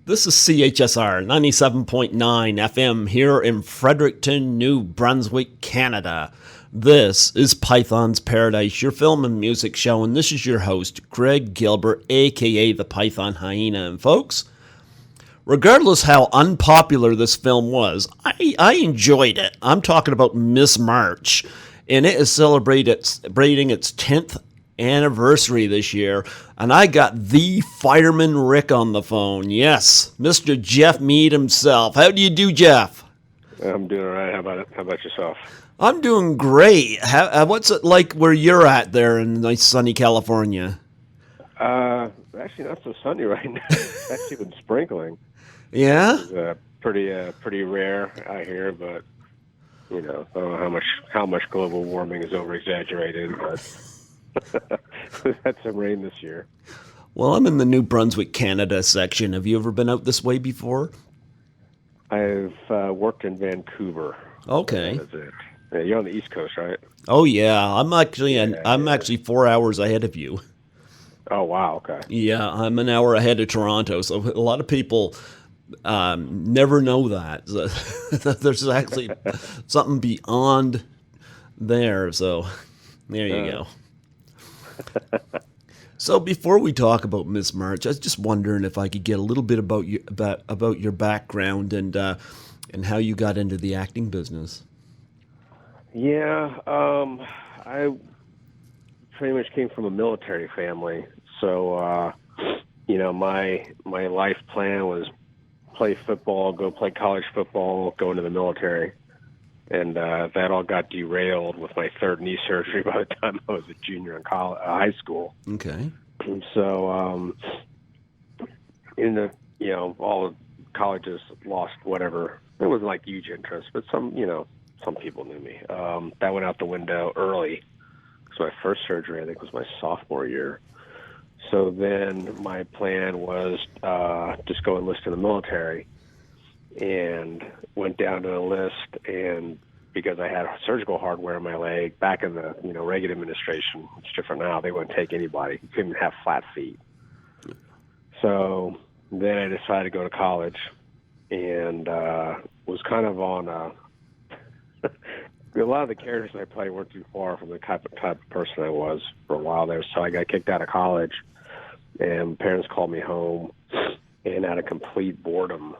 This is CHSR 97.9 FM here in Fredericton, New Brunswick, Canada. This is Python's Paradise, your film and music show, and this is your host, Greg Gilbert, aka the Python Hyena. And folks, regardless how unpopular this film was, I enjoyed it. I'm talking about Miss March, and it is celebrating its 10th anniversary this year, and I got the Fireman Rick on the phone. Yes, Mr. Geoff Meed himself. How do you do, Jeff? I'm doing all right. How about yourself? I'm doing great. What's it like where you're at there in nice sunny California? Actually not so sunny right now. It's actually been sprinkling. Yeah? It's pretty rare out here, but I don't know how much global warming is over exaggerated, but we've had some rain this year. Well, I'm in the New Brunswick, Canada section. Have you ever been out this way before? I've worked in Vancouver. Okay. That's it. Yeah, you're on the East Coast, right? Oh yeah, I'm actually 4 hours ahead of you. Oh wow, okay. Yeah, I'm an hour ahead of Toronto, so a lot of people never know that. There's actually something beyond there, so there you go. So before we talk about Miss March, I was just wondering if I could get a little bit about your background and how you got into the acting business. Yeah, I pretty much came from a military family, so my life plan was play football, go play college football, go into the military. And that all got derailed with my third knee surgery by the time I was a junior in high school. Okay. So, all the colleges lost whatever. It wasn't like huge interest, but some people knew me. That went out the window early. So my first surgery, I think, was my sophomore year. So then my plan was just go enlist in the military. And went down to enlist, and because I had surgical hardware in my leg, back in the Reagan administration, it's different now, they wouldn't take anybody. You couldn't have flat feet. So then I decided to go to college, and was kind of on a lot of the characters I played weren't too far from the type of person I was for a while there. So I got kicked out of college, and parents called me home, and out of complete boredom,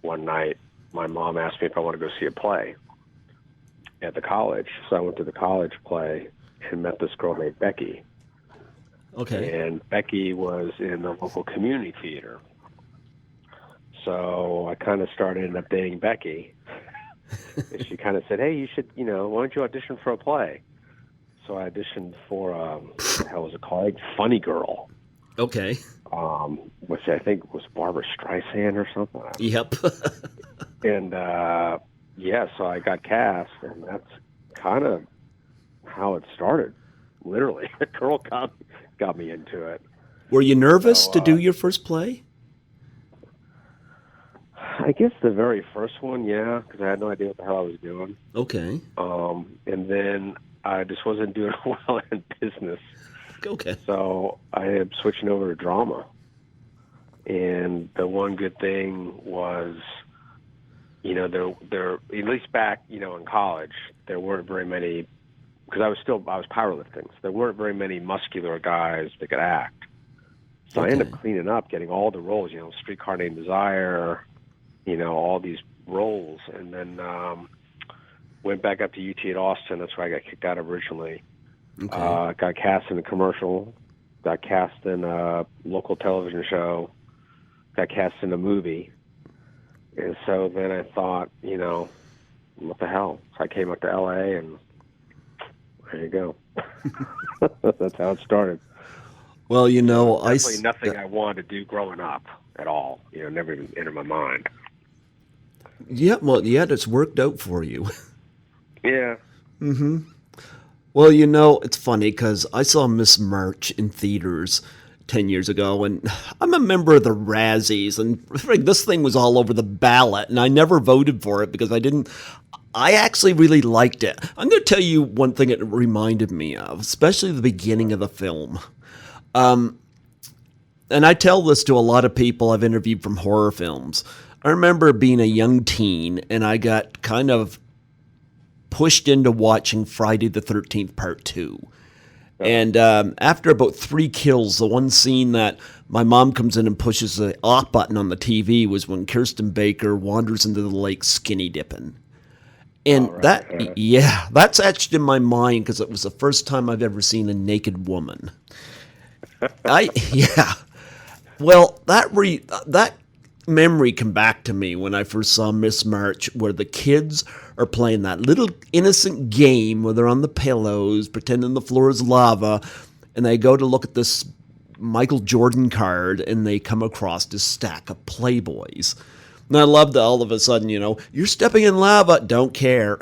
one night, my mom asked me if I want to go see a play at the college. So I went to the college play and met this girl named Becky. Okay. And Becky was in the local community theater. So I kind of ended up dating Becky. And she kind of said, hey, you should, why don't you audition for a play? So I auditioned for, what the hell was it called? Funny Girl. Okay. Which I think was Barbara Streisand or something. Yep. And so I got cast, and that's kind of how it started. Literally, a girl got me into it. Were you nervous to do your first play? I guess the very first one, yeah, because I had no idea what the hell I was doing. Okay. And then I just wasn't doing well in business. Okay. So I ended up switching over to drama. And the one good thing was, there at least back, in college, there weren't very many, because I was powerlifting, so there weren't very many muscular guys that could act. So I ended up cleaning up, getting all the roles, Streetcar Named Desire, all these roles. And then went back up to UT at Austin. That's where I got kicked out originally. Okay. Got cast in a commercial, got cast in a local television show, got cast in a movie. And so then I thought, what the hell? So I came up to LA, and there you go. That's how it started. Well, definitely nothing I wanted to do growing up at all. Never even entered my mind. Yeah, well, it's worked out for you. Yeah. Mm-hmm. Well, it's funny because I saw Miss March in theaters 10 years ago, and I'm a member of the Razzies, and this thing was all over the ballot, and I never voted for it because I actually really liked it. I'm going to tell you one thing it reminded me of, especially the beginning of the film. And I tell this to a lot of people I've interviewed from horror films. I remember being a young teen, and I got kind of pushed into watching Friday the 13th Part 2. And after about 3 kills, the one scene that my mom comes in and pushes the off button on the TV was when Kirsten Baker wanders into the lake skinny dipping. And that's etched in my mind because it was the first time I've ever seen a naked woman. Well, that memory came back to me when I first saw Miss March, where the kids are playing that little innocent game where they're on the pillows, pretending the floor is lava, and they go to look at this Michael Jordan card, and they come across this stack of Playboys. And I love that all of a sudden, you're stepping in lava, don't care.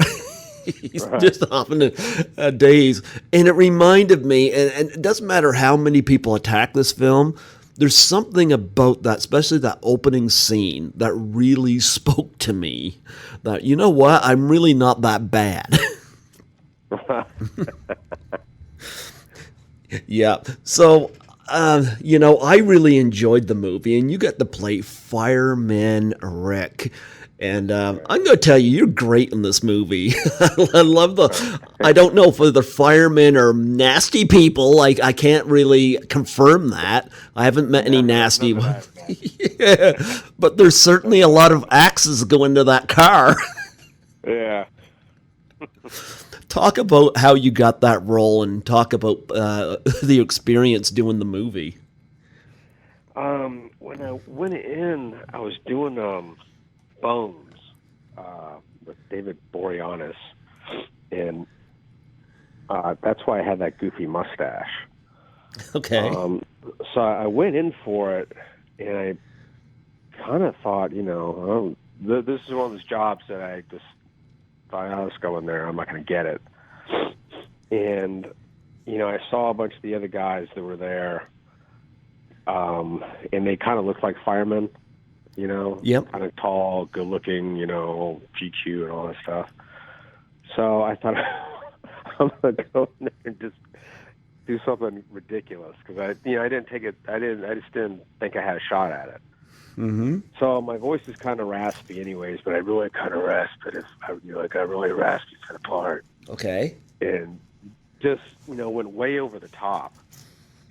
He's just off in a daze. And it reminded me, and it doesn't matter how many people attack this film, there's something about that, especially that opening scene, that really spoke to me. That, you know what, I'm really not that bad. Yeah. So, I really enjoyed the movie, and you got to play Fireman Rick. And I'm going to tell you, you're great in this movie. I love I don't know if the firemen are nasty people. I can't really confirm that. I haven't met any nasty ones. Yeah, but there's certainly a lot of axes go into that car. Yeah. Talk about how you got that role, and talk about the experience doing the movie. When I went in, I was doing Bones with David Boreanaz, and that's why I had that goofy mustache. Okay. So I went in for it, and I kind of thought, this is one of those jobs that I just thought, I'll just go in there. I'm not going to get it. And, I saw a bunch of the other guys that were there, and they kind of looked like firemen. Yep. Kind of tall, good looking, GQ and all that stuff. So I thought, I'm going to go in there and just do something ridiculous, because I didn't take it. I just didn't think I had a shot at it. Mm-hmm. So my voice is kind of raspy, anyways, but I really kind of rasp it. I really raspy for the part. Okay. And just went way over the top,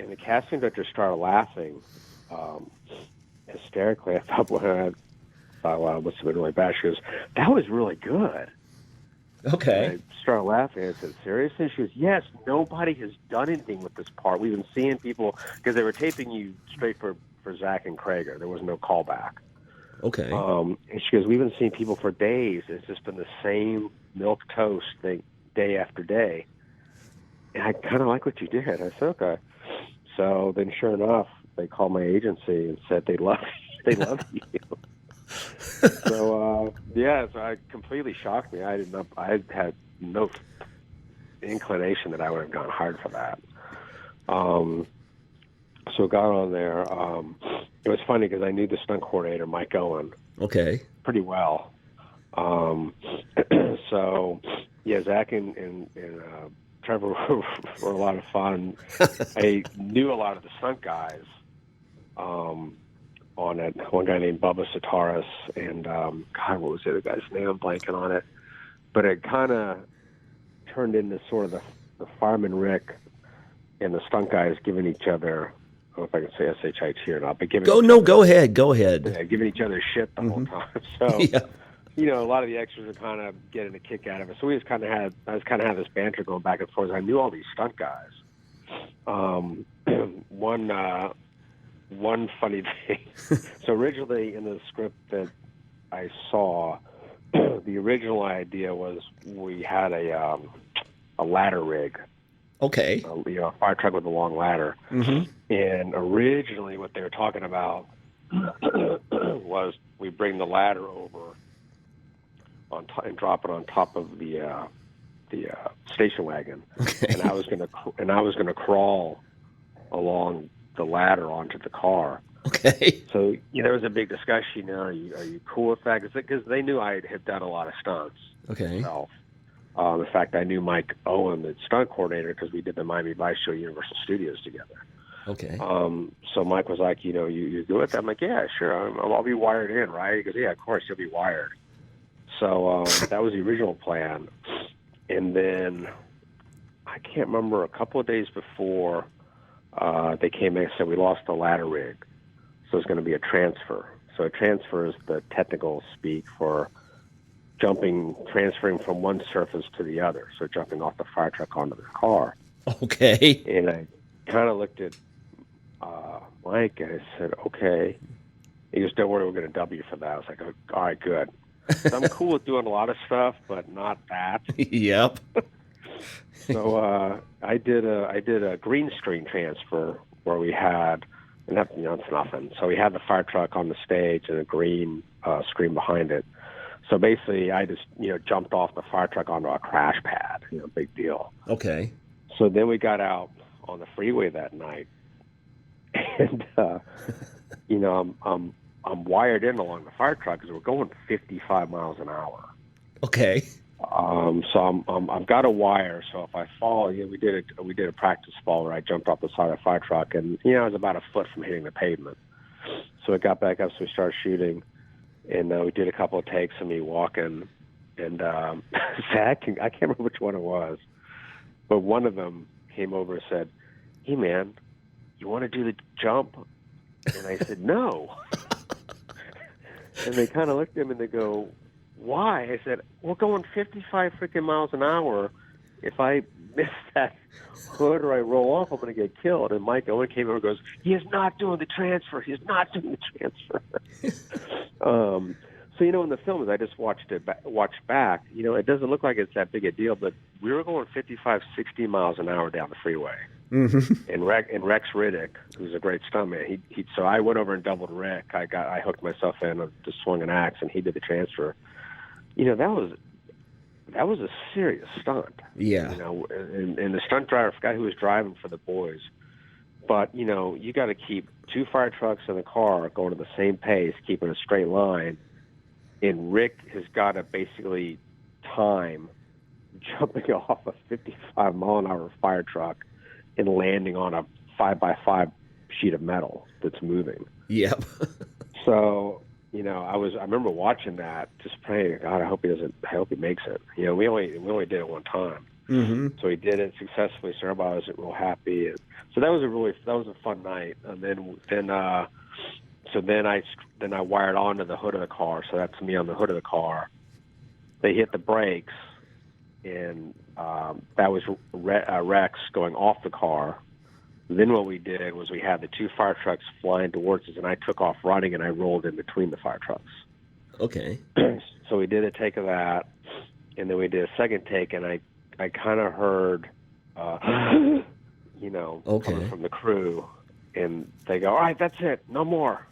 and the casting director started laughing. Hysterically. I thought, well, it must have been really bad. She goes, that was really good. Okay. And I started laughing. I said, seriously? She goes, yes, nobody has done anything with this part. We've been seeing people, because they were taping you straight for Zach and Krager. There was no callback. Okay. And she goes, we've been seeing people for days. It's just been the same milk toast thing day after day. And I kind of like what you did. I said, okay. So then sure enough, they called my agency and said they love you. So so it completely shocked me. I had no inclination that I would have gone hard for that. So got on there. It was funny because I knew the stunt coordinator, Mike Owen, pretty well. So yeah, Zach and Trevor were a lot of fun. I knew a lot of the stunt guys on it. One guy named Bubba Sataris, and God, what was the other guy's name? I'm blanking on it. But it kind of turned into sort of the fireman Rick and the stunt guys giving each other, I don't know if I can say SHIT or not, but go ahead. Yeah, giving each other shit the whole time. So, a lot of the extras are kind of getting a kick out of it. So I kind of had this banter going back and forth. I knew all these stunt guys. One funny thing. So originally in the script that I saw, the original idea was we had a ladder rig. Okay. A fire truck with a long ladder. Mm-hmm. And originally what they were talking about was we bring the ladder over and drop it on top of the station wagon. Okay. And I was gonna crawl along the ladder onto the car. Okay. So there was a big discussion. Are you cool with that? Because they knew I had done a lot of stunts. Okay. Myself. In fact, I knew Mike Owen, the stunt coordinator, because we did the Miami Vice show at Universal Studios together. Okay. So Mike was like, you good with that? I'm like, yeah, sure. I'll be wired in, right? He goes, yeah, of course, you'll be wired. So that was the original plan. And then I can't remember, a couple of days before, they came in and said we lost the ladder rig. So it's going to be a transfer. So a transfer is the technical speak for transferring from one surface to the other. So jumping off the fire truck onto the car. Okay. And I kind of looked at Mike and I said, okay. He goes, don't worry, we're going to W for that. I was like, all right, good. So I'm cool with doing a lot of stuff, but not that. Yep. So I did a green screen transfer where we had, and that, it's nothing. So we had the fire truck on the stage and a green screen behind it. So basically, I just jumped off the fire truck onto a crash pad. Big deal. Okay. So then we got out on the freeway that night, and I'm wired in along the fire truck because we're going 55 miles an hour. Okay. So I've got a wire. So if I fall, we did a practice fall where I jumped off the side of the fire truck, and I was about a foot from hitting the pavement. So I got back up, so we started shooting, and we did a couple of takes of me walking, and I can't remember which one it was, but one of them came over and said, "Hey man, you want to do the jump?" And I said, "No." And they kind of looked at him and they go, "Why?" I said, "We're going 55 freaking miles an hour. If I miss that hood or I roll off, I'm going to get killed." And Mike Owen came over and goes, "He is not doing the transfer. He's not doing the transfer." So, in the film, as I just watched back, it doesn't look like it's that big a deal, but we were going 55, 60 miles an hour down the freeway. Mm-hmm. And Rex Riddick, who's a great stuntman, so I went over and doubled Rick. I hooked myself in, just swung an axe, and he did the transfer. That was a serious stunt. Yeah. And the stunt driver, I forgot who was driving for the boys, but you got to keep two fire trucks in the car going at the same pace, keeping a straight line. And Rick has got to basically time jumping off a 55-mile-an-hour fire truck and landing on a 5x5 sheet of metal that's moving. Yep. So, I remember watching that, just praying, God, I hope he makes it. We only did it one time. Mm-hmm. So he did it successfully. So everybody was real happy. And so that was a fun night. And then I wired onto the hood of the car. So that's me on the hood of the car. They hit the brakes, and that was Rex going off the car. Then what we did was we had the two fire trucks flying towards us, and I took off running, and I rolled in between the fire trucks. Okay. So we did a take of that, and then we did a second take, and I kind of heard, Okay. coming from the crew, and they go, "All right, that's it, no more."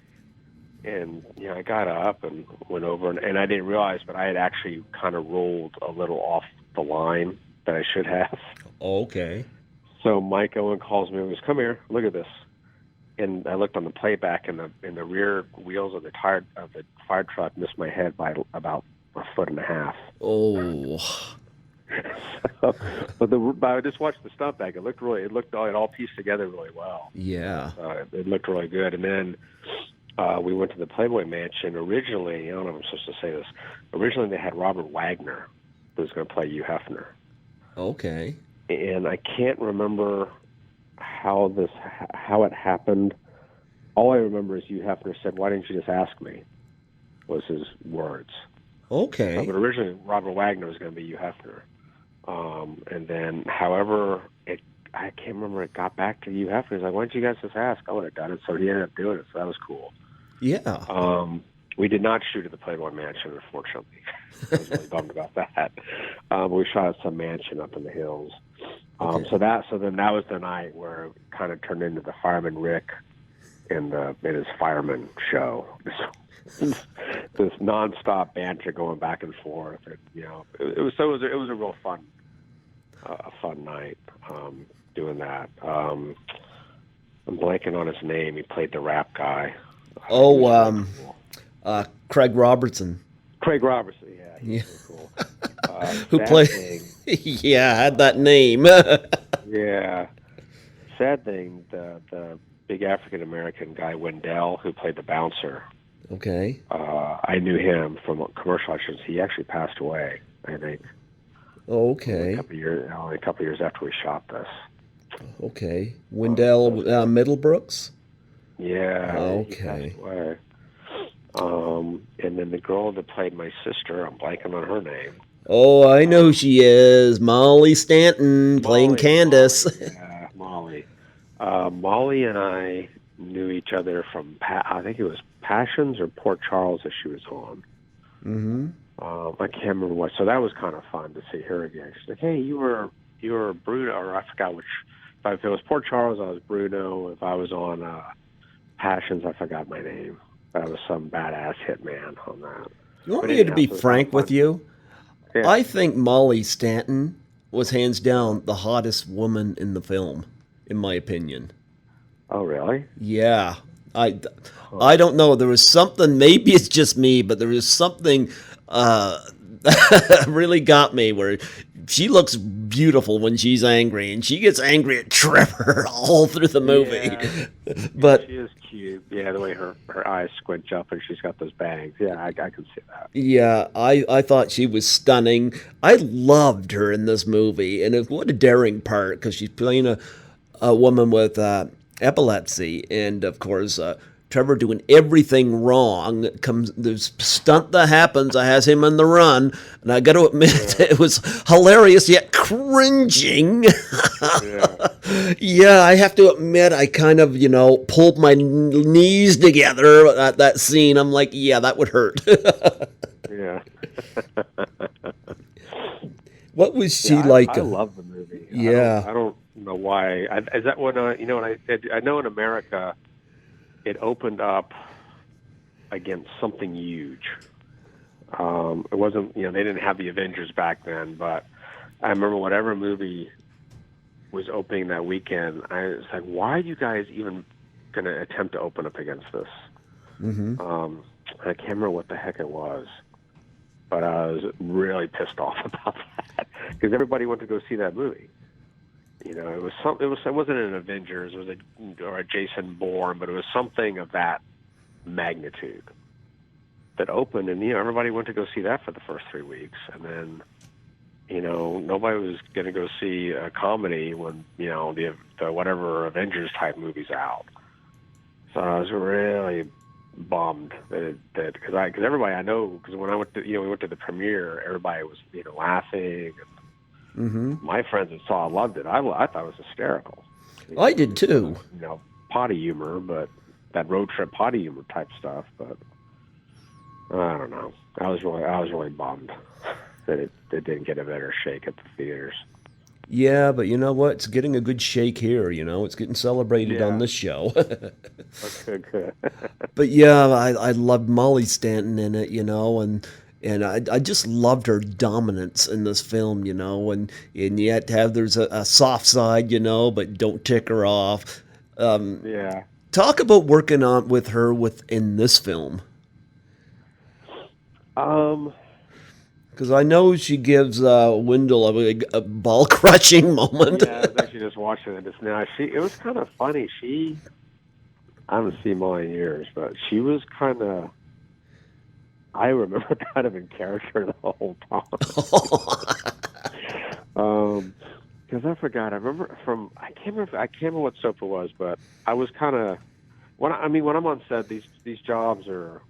And I got up and went over, and I didn't realize, but I had actually kind of rolled a little off the line that I should have. Okay. So Mike Owen calls me and goes, "Come here, look at this." And I looked on the playback, and the rear wheels of the fire truck missed my head by about a foot and a half. Oh. But I just watched the stunt back. It all pieced together really well. Yeah. It looked really good. And then we went to the Playboy Mansion. Originally, I don't know if I'm supposed to say this. Originally, they had Robert Wagner, who was going to play Hugh Hefner. Okay. And I can't remember how it happened. All I remember is Hugh Hefner said, "Why didn't you just ask me?" was his words. Okay. But originally, Robert Wagner was going to be Hugh Hefner. And then, however, I can't remember, it got back to Hugh Hefner. He's like, "Why don't you guys just ask?" I would have done it. So he ended up doing it. So that was cool. Yeah. We did not shoot at the Playboy Mansion, unfortunately. I was really bummed about that. We shot at some mansion up in the hills. Okay. So then that was the night where it kind of turned into the Fireman Rick in his fireman show. This nonstop banter going back and forth. And, it was a real fun night doing that. I'm blanking on his name. He played the rap guy. Craig Robertson. Craig Robertson, yeah. He's really cool. Who played? Yeah, had that name. Yeah. sad thing, the big African American guy Wendell, who played the bouncer. Okay. I knew him from commercial actions. He actually passed away, I think. Okay. Only a couple years after we shot this. Okay. Wendell Middlebrooks? Yeah. Okay. He passed away. And then the girl that played my sister, I'm blanking on her name. Oh, I know who she is. Molly Stanton playing Candace. Yeah, Molly. Molly and I knew each other from, I think it was Passions or Port Charles that she was on. Mm-hmm. I can't remember what. So that was kind of fun to see her again. She's like, hey, you were Bruno, or I forgot which. If it was Port Charles, I was Bruno. If I was on Passions, I forgot my name. I was some badass hitman on that. You want me to be frank with you? Yeah. I think Molly Stanton was hands down the hottest woman in the film, in my opinion. Oh, really? Yeah. I don't know. There was something, maybe it's just me, but there was something that really got me where she looks beautiful when she's angry, and she gets angry at Trevor all through the movie. Yeah. But she is cute. Yeah, the way her eyes squinch up and she's got those bangs. Yeah, I can see that. yeah, I thought she was stunning. I loved her in this movie, and what a daring part, because she's playing a woman with epilepsy, and of course Trevor doing everything wrong. The stunt that happens, I has him on the run, and I got to admit, it was hilarious yet cringing. Yeah. Yeah, I have to admit, I kind of, pulled my knees together at that scene. I'm like, yeah, that would hurt. Yeah. What was she like? I love the movie. Yeah. I don't know why. Is that when I know in America, it opened up against something huge. It wasn't, they didn't have the Avengers back then, but I remember whatever movie was opening that weekend, I was like, why are you guys even going to attempt to open up against this? Mm-hmm. I can't remember what the heck it was, but I was really pissed off about that because everybody went to go see that movie. It wasn't an Avengers, or a Jason Bourne, but it was something of that magnitude that opened, and everybody went to go see that for the first 3 weeks, and then nobody was going to go see a comedy when the whatever Avengers type movie's out. So I was really bummed that because everybody I know, because when I went to we went to the premiere, everybody was laughing. And Mm-hmm. my friends that saw it loved it. I thought it was hysterical. I did too. Potty humor, but that road trip potty humor type stuff. But I don't know. I was really bummed that it didn't get a better shake at the theaters. Yeah, but you know what? It's getting a good shake here. It's getting celebrated on this show. Okay, good. But yeah, I loved Molly Stanton in it, and I just loved her dominance in this film, and yet there's a soft side, but don't tick her off. Yeah. Talk about working on with her within this film. Because I know she gives Wendell a ball crushing moment. Yeah, I was actually just watching it just now. It was kind of funny. I haven't seen Molly in years, but she was kind of. I remember kind of in character the whole time. Because I forgot. I remember I can't remember what soap it was, but I was kind of when I'm on set, these jobs are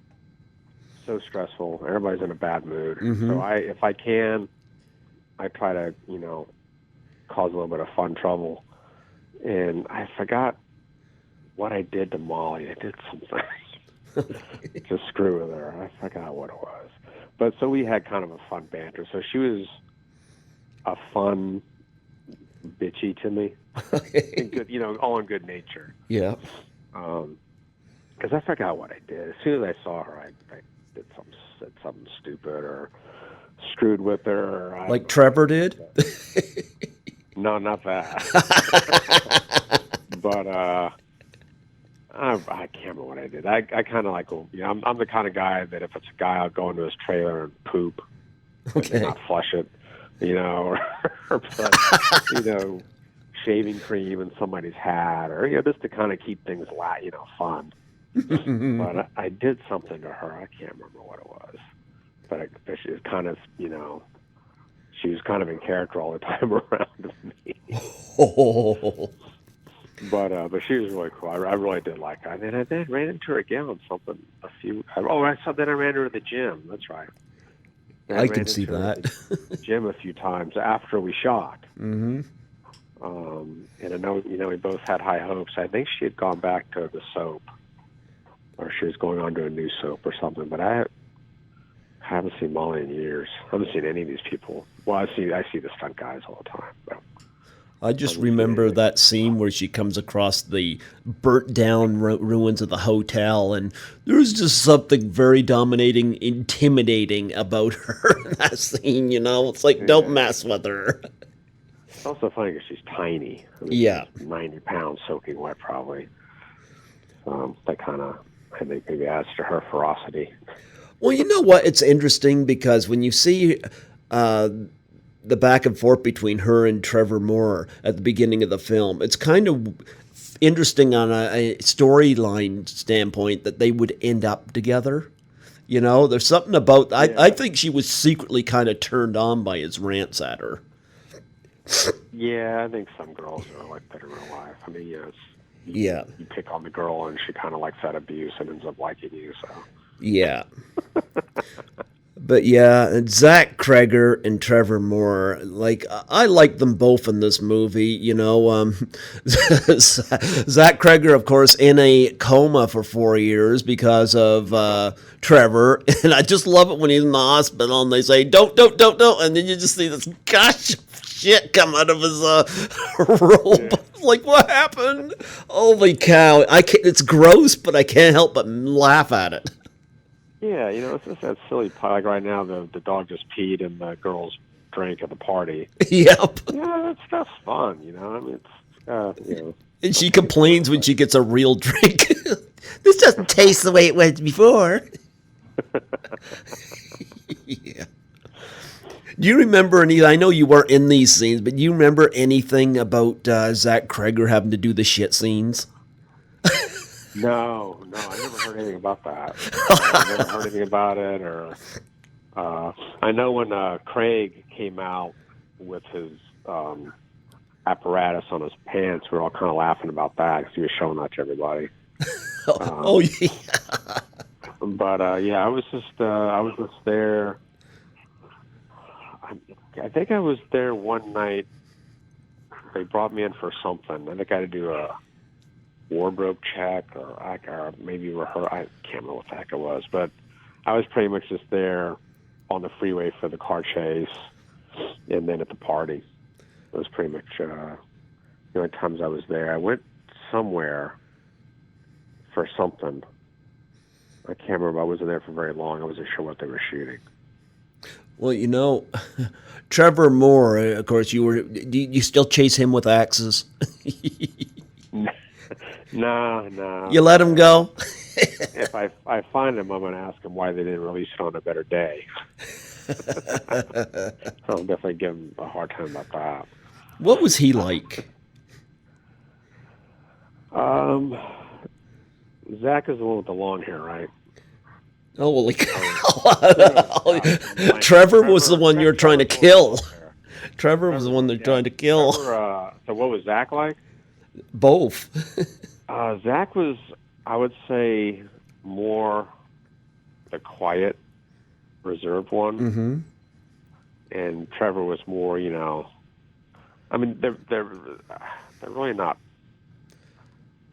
so stressful. Everybody's in a bad mood. Mm-hmm. So if I can, I try to cause a little bit of fun trouble. And I forgot what I did to Molly. I did something. To screw with her. I forgot what it was. But so we had kind of a fun banter. So she was a fun bitchy to me. And good, all in good nature. Yeah. Because I forgot what I did. As soon as I saw her, I said something stupid or screwed with her. Or like Trevor did? No, not that. But I can't remember what I did. I kind of like, I'm the kind of guy that if it's a guy, I'll go into his trailer and poop, and not flush it, or shaving cream in somebody's hat, or just to kind of keep things fun. But I did something to her. I can't remember what it was, but she was kind of she was kind of in character all the time around me. But she was really cool. I really did like her. And then I ran into her again on something I saw that I ran into her at the gym. That's right. I can see that. Gym a few times after we shot. Mm-hmm. And I know, we both had high hopes. I think she had gone back to the soap, or she was going on to a new soap or something. But I haven't seen Molly in years. I haven't seen any of these people. Well, I see the stunt guys all the time. But I just remember that scene where she comes across the burnt-down ruins of the hotel, and there's just something very dominating, intimidating about her in that scene, It's like, don't mess with her. It's also funny because she's tiny. Yeah. She's 90 pounds soaking wet, probably. That kind of, I think, maybe adds to her ferocity. Well, you know what? It's interesting because when you see the back and forth between her and Trevor Moore at the beginning of the film, it's kind of interesting on a storyline standpoint that they would end up together. There's something about I think she was secretly kind of turned on by his rants at her. Yeah, I think some girls are like that in real life. I mean, you pick on the girl and she kind of likes that abuse and ends up liking you. So yeah. But yeah, Zach Cregger and Trevor Moore, I like them both in this movie, Zach Cregger, of course, in a coma for 4 years because of Trevor, and I just love it when he's in the hospital and they say, don't, and then you just see this gush of shit come out of his robe. Yeah. Like, what happened? Holy cow. It's gross, but I can't help but laugh at it. Yeah, it's just that silly like right now the dog just peed in the girl's drink at the party. Yep. Yeah, that stuff's fun, I mean, it's, And she complains when she gets a real drink. This doesn't taste the way it was before. Yeah. Do you remember any? I know you weren't in these scenes, but do you remember anything about Zach Cregger having to do the shit scenes? No, I never heard anything about that. I never heard anything about it. Or I know when Craig came out with his apparatus on his pants, we were all kind of laughing about that because he was showing that to everybody. Oh yeah. But I was just there. I think I was there one night. They brought me in for something. I think I had to do a wardrobe check or maybe rehearsal. I can't remember what the heck it was, but I was pretty much just there on the freeway for the car chase and then at the party. It was pretty much the only times I was there. I went somewhere for something. I can't remember. I wasn't there for very long. I wasn't sure what they were shooting. Well, Trevor Moore, of course, do you still chase him with axes? No. You let him go? If I find him, I'm going to ask him why they didn't release it on a better day. I'll definitely give him a hard time about that. What was he like? Zach is the one with the long hair, right? Oh, well, Trevor was the one you're trying to kill. Trevor was the one they're trying to kill. So what was Zach like? Both. Zach was, I would say, more the quiet, reserved one. Mm-hmm. And Trevor was more, I mean, they're really not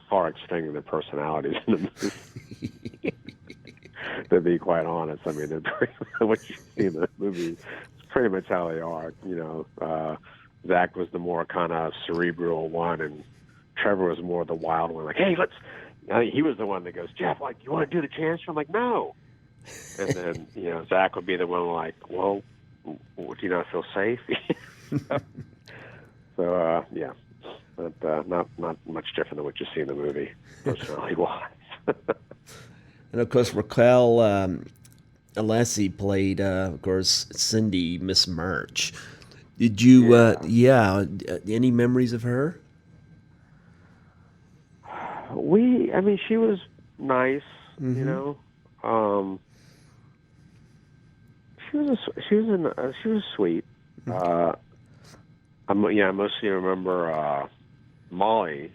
far extending their personalities in the movie. To be quite honest, I mean, what you see in the movie is pretty much how they are. Zach was the more kind of cerebral one, and Trevor was more the wild one. Like, hey, he was the one that goes, Geoff, like, you want to do the chance? I'm like, no. And then, Zach would be the one like, well, do you not feel safe? So, yeah, but not much different than what you see in the movie, personality-wise. And, of course, Raquel Alessi played, of course, Cindy, Miss March. Did you, Yeah. any memories of her? I mean, she was nice, you know. She was sweet. I mostly remember Molly,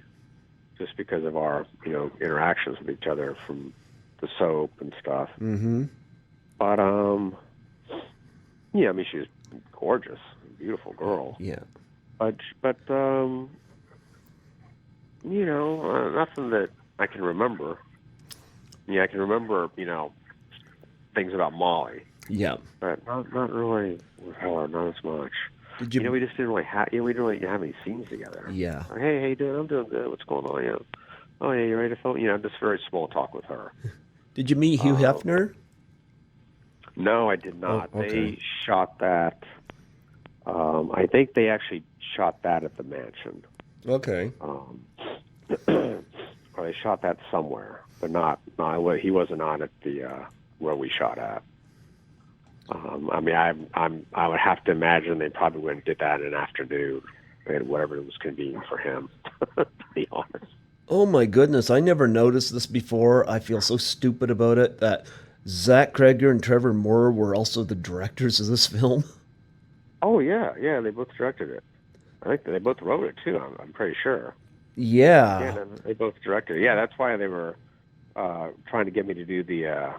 just because of our, interactions with each other from the soap and stuff. But yeah, I mean, she was gorgeous, beautiful girl. Yeah. But nothing that I can remember. Yeah, I can remember, things about Molly, Yeah. but not really with her, not as much. Did you? We just didn't really have, we didn't really have any scenes together. Yeah. Like, hey, how you doing? I'm doing good. What's going on? Oh, yeah, you ready to film? Just very small talk with her. Did you meet Hugh Hefner? No, I did not. Oh, okay. They shot that. I think they actually shot that at the mansion. Okay. Or they shot that somewhere, but not. No, he wasn't on at the where we shot at. I mean, I would have to imagine they probably went and did that in an afternoon, and whatever was convenient for him. To be honest. Oh my goodness, I never noticed this before. I feel so stupid about it that Zach Kreger and Trevor Moore were also the directors of this film. Oh yeah, they both directed it. I think they both wrote it too. I'm pretty sure. Yeah. Yeah, they both directed it. Yeah, that's why they were trying to get me to do the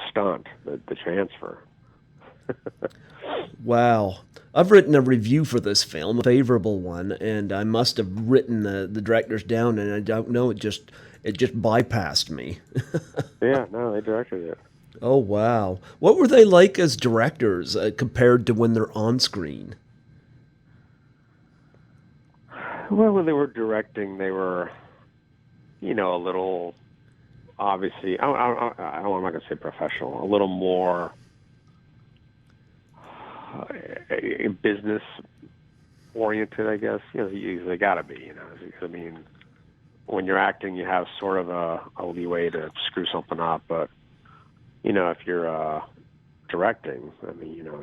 stunt, the transfer. Wow. I've written a review for this film, a favorable one, and I must have written the directors down, and I don't know, it just bypassed me. Yeah, no, they directed it. Oh wow. What were they like as directors compared to when they're on screen? Well, when they were directing, they were, a little, obviously, I'm not going to say professional, a little more business oriented, I guess. They got to be, I mean, when you're acting, you have sort of a leeway to screw something up, but, if you're directing, I mean, now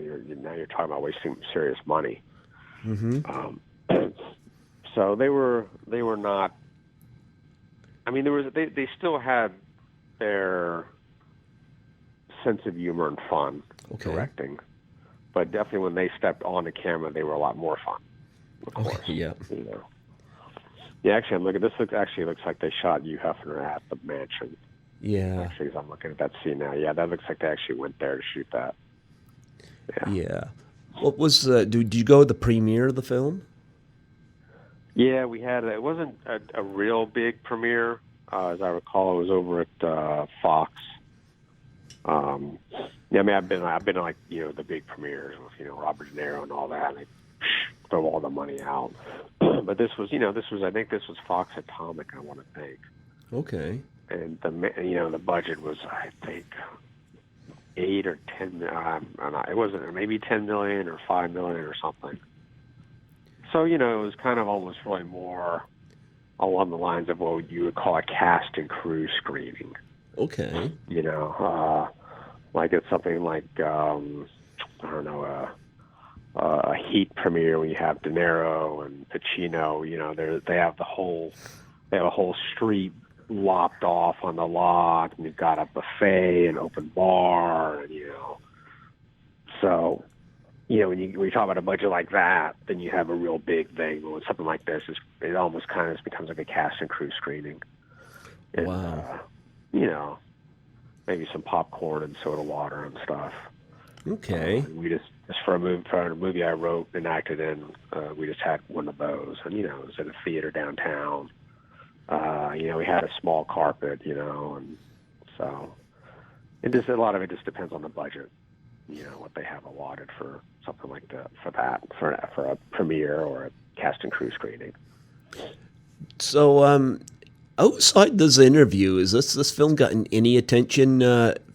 you're talking about wasting serious money. So they were not. I mean, they still had their sense of humor and fun directing, but definitely when they stepped on the camera, they were a lot more fun. Of course, Yeah. Yeah, actually, I'm looking. This looks like they shot Hugh Hefner at the mansion. Yeah. Actually, as I'm looking at that scene now, yeah, that looks like they actually went there to shoot that. Yeah. What was? Did you go to the premiere of the film? Yeah, we had. It wasn't a real big premiere, as I recall. It was over at Fox. Yeah, I mean, I've been like the big premieres with Robert De Niro and all that. And they throw all the money out. But this was I think this was Fox Atomic. I want to think. Okay. And the budget was, I think, 8 or 10. It wasn't, maybe 10 million or 5 million or something. So it was kind of almost really more along the lines of what you would call a cast and crew screening. Okay. Like it's something like I don't know, a Heat premiere when you have De Niro and Pacino. They have a whole street lopped off on the lot, and you've got a buffet and open bar, and so when you talk about a budget like that, then you have a real big thing. But with something like this, it almost kind of becomes like a cast and crew screening. And, Wow. Maybe some popcorn and soda water and stuff. Okay. We just for a movie I wrote and acted in, we just had one of those, and it was at a theater downtown. We had a small carpet, and so a lot of it just depends on the budget. What they have allotted for something like that, for a premiere or a cast and crew screening. So, outside this interview, is this film gotten any attention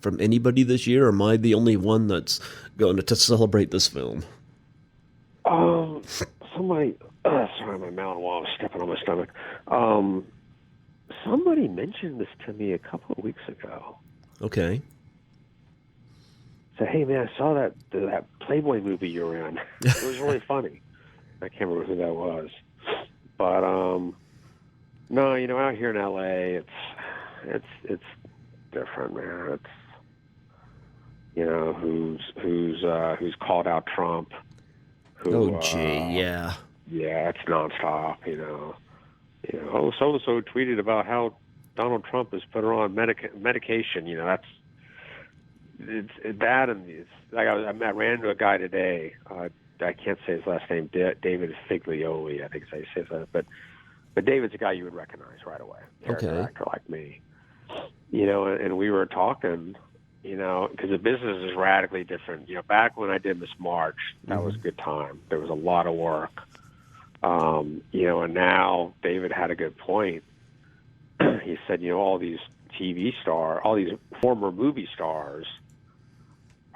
from anybody this year, or am I the only one that's going to celebrate this film? Somebody, sorry, my mouth while I was stepping on my stomach. Somebody mentioned this to me a couple of weeks ago. Okay. Said, hey man, I saw that Playboy movie you were in. It was really funny. I can't remember who that was. But no, out here in LA, it's different, man. It's who's called out Trump. Oh, gee, yeah. Yeah, it's nonstop. Oh, so and so tweeted about how Donald Trump has put her on medication. It's that, and it's like I ran into a guy today. I can't say his last name. David Figlioli, I think is how you say that. But David's a guy you would recognize right away. Character actor like me. And we were talking. Because the business is radically different. Back when I did Miss March, that was a good time. There was a lot of work. And now David had a good point. He said, all these all these former movie stars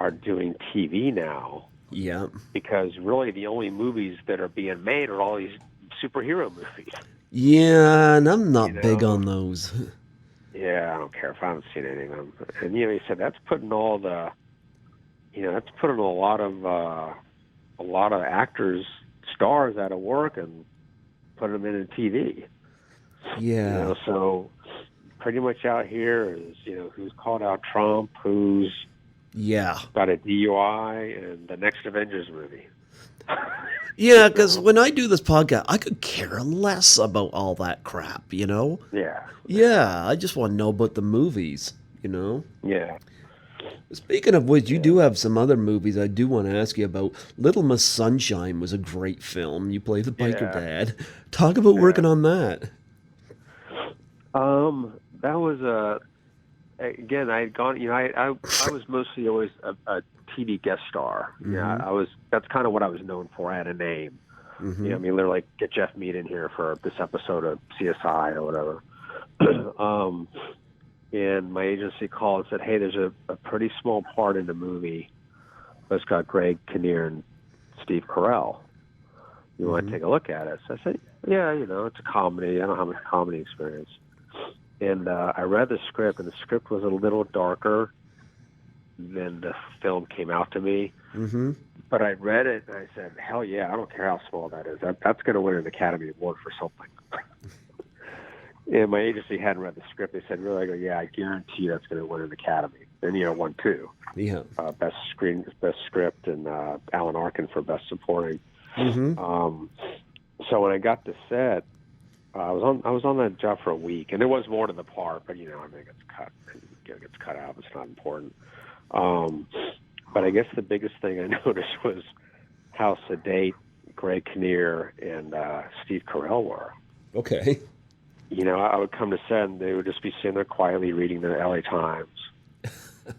are doing TV now. Yeah. Because really the only movies that are being made are all these superhero movies. Yeah, and I'm not big on those. Yeah, I don't care if I haven't seen any of them. And he said that's putting all the, that's putting a lot of actors, stars out of work and putting them in TV. Yeah. So pretty much out here is who's called out Trump, who's got a DUI, and the next Avengers movie. Yeah, because when I do this podcast, I could care less about all that crap, Yeah. Yeah, I just want to know about the movies, Yeah. Speaking of which, you do have some other movies I do want to ask you about. Little Miss Sunshine was a great film. You play the biker dad. Talk about working on that. That was again, I had gone, I was mostly always a TV guest star. Mm-hmm. Yeah, that's kind of what I was known for. I had a name. Mm-hmm. Literally get Geoff Meed in here for this episode of CSI or whatever. And my agency called and said, hey, there's a pretty small part in the movie that's got Greg Kinnear and Steve Carell. You want to take a look at it? So I said, yeah, it's a comedy. I don't have much comedy experience. And I read the script, and the script was a little darker than the film came out to me. Mm-hmm. But I read it, and I said, hell yeah, I don't care how small that is. That's going to win an Academy Award for something. And my agency hadn't read the script. They said, really? I go, yeah, I guarantee that's going to win an Academy. And, won 2. Yeah. Best script, and Alan Arkin for Best Supporting. Mm-hmm. So when I got to set, I was on that job for a week, and there was more to the part, but it gets cut out. It's not important. But I guess the biggest thing I noticed was how sedate Greg Kinnear and Steve Carell were. Okay. I would come to set, and they would just be sitting there quietly reading the LA Times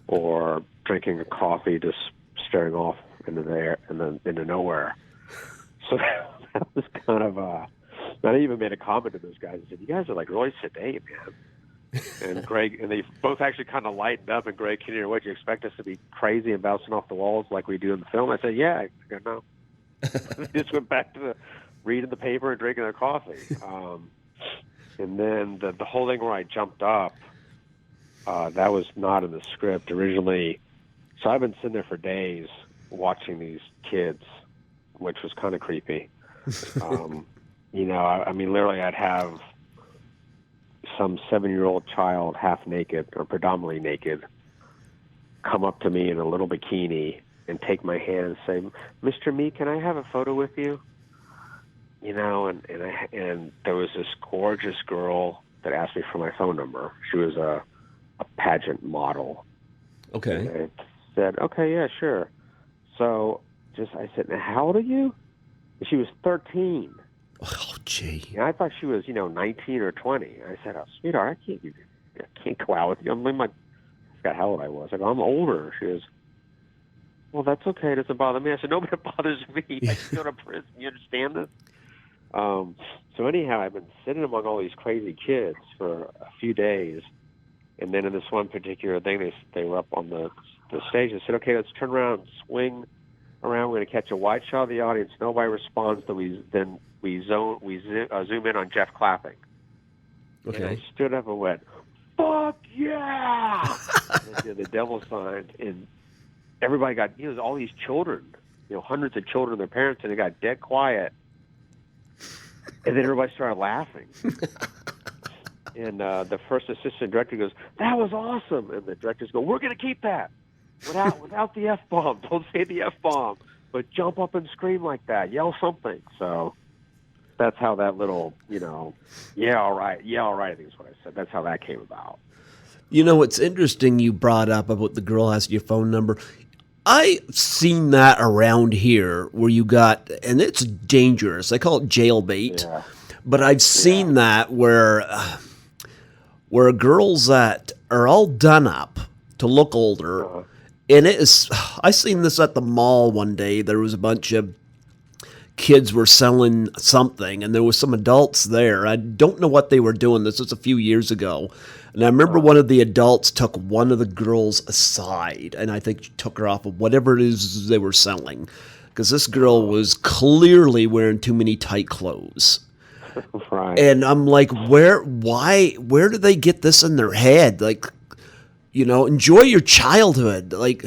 or drinking a coffee, just staring off into the air and then into nowhere. So that was kind of I even made a comment to those guys. I said, you guys are like really sedate, man. And Greg, and they both actually kind of lightened up. And Greg Kinnear, what, do you expect us to be crazy and bouncing off the walls like we do in the film? I said, yeah. I go, no. They just went back to reading the paper and drinking their coffee. And then the whole thing where I jumped up, that was not in the script originally. So I've been sitting there for days watching these kids, which was kind of creepy. Literally I'd have some 7-year-old child half naked or predominantly naked come up to me in a little bikini and take my hand and say, Mr. Mead, can I have a photo with you? And there was this gorgeous girl that asked me for my phone number. She was a pageant model. Okay. And I said, okay, yeah, sure. So I said, how old are you? And she was 13. Oh, gee. And I thought she was, 19 or 20. I said, oh, sweetheart, I can't go out with you. I forgot how old I was. I go, I'm older. She goes, well, that's okay. It doesn't bother me. I said, no, but it bothers me. I just go to prison. You understand this? So anyhow, I've been sitting among all these crazy kids for a few days. And then in this one particular thing, they were up on the stage and said, okay, let's turn around and swing around. We're going to catch a wide shot of the audience. Nobody responds. Then we zoom in on Jeff clapping. Okay. And I stood up and went, fuck yeah! And I did the devil sign, and everybody got, all these children, hundreds of children, their parents, and it got dead quiet. And then everybody started laughing. And the first assistant director goes, "That was awesome." And the directors go, "We're going to keep that without the F-bomb. Don't say the F-bomb, but jump up and scream like that. Yell something." So that's how that little, yeah, all right, I think is what I said. That's how that came about. It's interesting you brought up about the girl has your phone number. I've seen that around here where you got, and it's dangerous. I call it jailbait. Yeah. But I've seen that where girls that are all done up to look older, and I seen this at the mall one day. There was a bunch of kids were selling something, and there was some adults there. I don't know what they were doing. This was a few years ago. And I remember one of the adults took one of the girls aside, and I think took her off of whatever it is they were selling, because this girl was clearly wearing too many tight clothes. Right. And I'm like, where do they get this in their head? Like, enjoy your childhood. Like,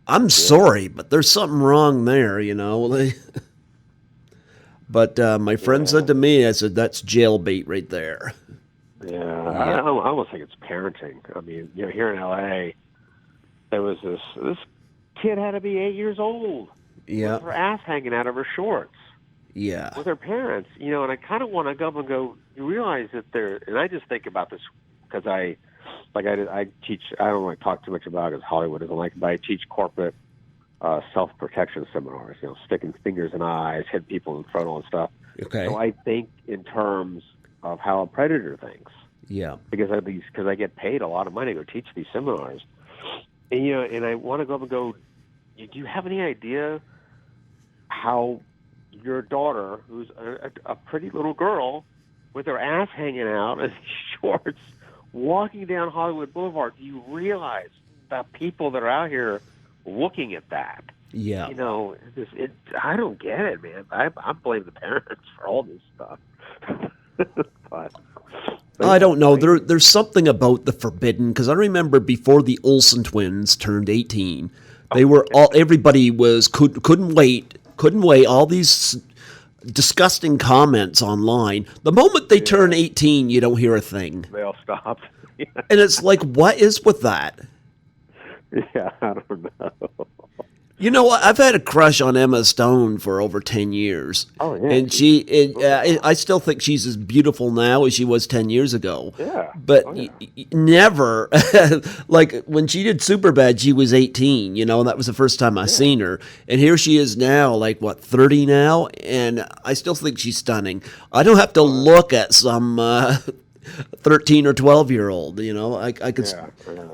I'm sorry, but there's something wrong there, But my friend said to me, I said, that's jailbait right there. Yeah. I almost think it's parenting. I mean, here in L.A., there was this kid had to be 8 years old. Yeah. With her ass hanging out of her shorts. Yeah. With her parents, and I kind of want to go and go, you realize that and I just think about this because I teach, I don't want to talk too much about it because Hollywood doesn't like it, but I teach corporate self-protection seminars, sticking fingers in eyes, hit people in front, all that stuff. Okay. So I think in terms of how a predator thinks. Yeah. Because I get paid a lot of money to go teach these seminars. And, and I want to go up and go, do you have any idea how your daughter, who's a pretty little girl with her ass hanging out in shorts, walking down Hollywood Boulevard, do you realize the people that are out here looking at that? Yeah. I don't get it, man. I blame the parents for all this stuff. But I don't know. There's something about the forbidden, because I remember before the Olsen twins turned 18, everybody couldn't wait. All these disgusting comments online. The moment they turn 18, you don't hear a thing. They all stop. And it's like, what is with that? Yeah, I don't know. I've had a crush on Emma Stone for over 10 years. Oh, yeah. And I still think she's as beautiful now as she was 10 years ago. Yeah. But never, like when she did Superbad, she was 18, and that was the first time I seen her. And here she is now, 30 now, and I still think she's stunning. I don't have to look at some 13 or 12-year-old, I could. Yeah.